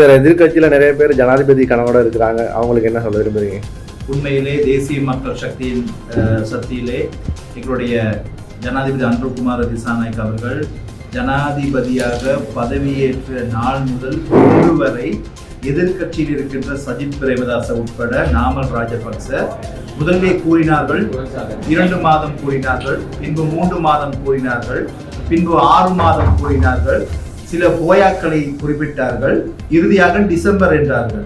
Sir, எதிர்கட்சியில் நிறைய பேர் ஜனாதிபதி கனவோட இருக்கிறாங்க, அவங்களுக்கு என்ன சொல்ல விரும்புறீங்க? உண்மையிலே தேசிய மக்கள் சக்தியின் சக்தியிலே எங்களுடைய ஜனாதிபதி அன்ருகுமார திசாநாயக் அவர்கள் ஜனாதிபதியாக பதவியேற்ற நாள் முதல் இன்று வரை எதிர்கட்சியில் இருக்கின்ற சஜித் பிரேமதாச உட்பட நாமல் ராஜபக்ச முதலிலே கூறினார்கள் 2 மாதம் கூறினார்கள், பின்பு 3 மாதம் கூறினார்கள், பின்பு 6 மாதம் கூறினார்கள், சில போயாக்களை குறிப்பிட்டார்கள், இறுதியாக டிசம்பர் என்றார்கள்.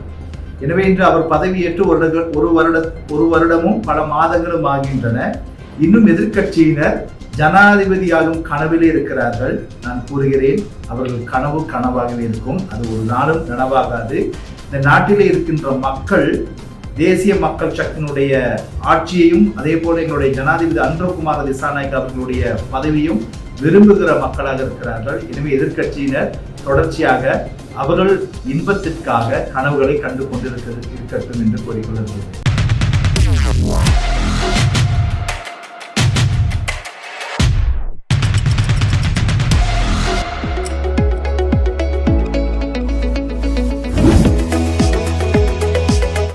எனவே இன்று அவர் பதவியேற்று ஒரு வருடமும் பல மாதங்களும் ஆகின்றன. இன்னும் எதிர்கட்சியினர் ஜனாதிபதியாகும் கனவிலே இருக்கிறார்கள். நான் கூறுகிறேன், அவர்கள் கனவு கனவாகவே இருக்கும், அது ஒரு நாளும் நனவாகாது. இந்த நாட்டிலே இருக்கின்ற மக்கள் தேசிய மக்கள் சக்தியினுடைய ஆட்சியையும் அதே போல எங்களுடைய ஜனாதிபதி அன்ருகுமார திசாநாயக் அவர்களுடைய பதவியும் விரும்புகிற மக்களாக இருக்கிறார்கள். எனவே எதிர்கட்சியினர் தொடர்ச்சியாக அவர்கள் இன்பத்திற்காக கனவுகளை கண்டு கொண்டிருக்கட்டும் என்று கூறிக்கொள்கிறேன்.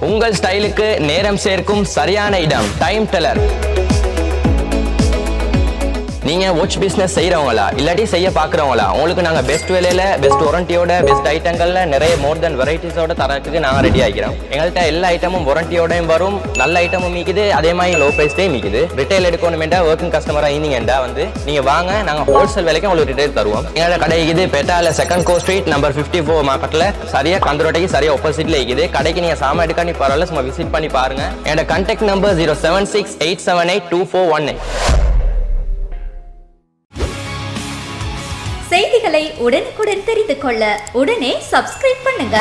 உங்கள் ஸ்டைலுக்கு நேரம் சேர்க்கும் சரியான இடம் டைம் டெல்லர். நீங்க வாட்ச் பிசினஸ் செய்யறவங்களா இல்லாட்டி செய்ய பாக்குறவங்களா, உங்களுக்கு நாங்க பெஸ்ட் விலையில பெஸ்ட் வாரண்டியோட பெஸ்ட் ஐட்டங்கள்ல நிறைய மோர் தென் வெரைட்டிஸோட தரத்துக்கு நாங்க ரெடி ஆகிறோம். எங்கள்கிட்ட எல்லா ஐட்டமும் வாரண்டியோடையும் வரும், நல்ல ஐட்டமும் மீக்குது, அதே மாதிரி லோ பிரைஸ்லேயும் மீக்குது. ரிட்டைல் எடுக்கணுமெண்டா ஒர்க்கிங் கஸ்டமரா இருந்தீங்கடா வந்து நீங்க வாங்க, நாங்க ஹோல்சேல் விலைக்கு உங்களுக்கு ரிட்டைல் தருவோம். எங்களோட கடை இது பேட்டால 2nd கோ ஸ்ட்ரீட் நம்பர் 54 மார்க்கெட்ல சரியா கந்தரோட்டைக்கு சரியா ஆப்போசிட்ல இருக்குது. கடைக்கு நீங்க சாமான் எடுக்கானி பரவாயில்ல, சும்மா விசிட் பண்ணி பாருங்க. என்னோட கான்டாக்ட் நம்பர் 0768782482418. செய்திகளை உடனுக்குடன் தெரிந்து கொள்ள உடனே சப்ஸ்கிரைப் பண்ணுங்க.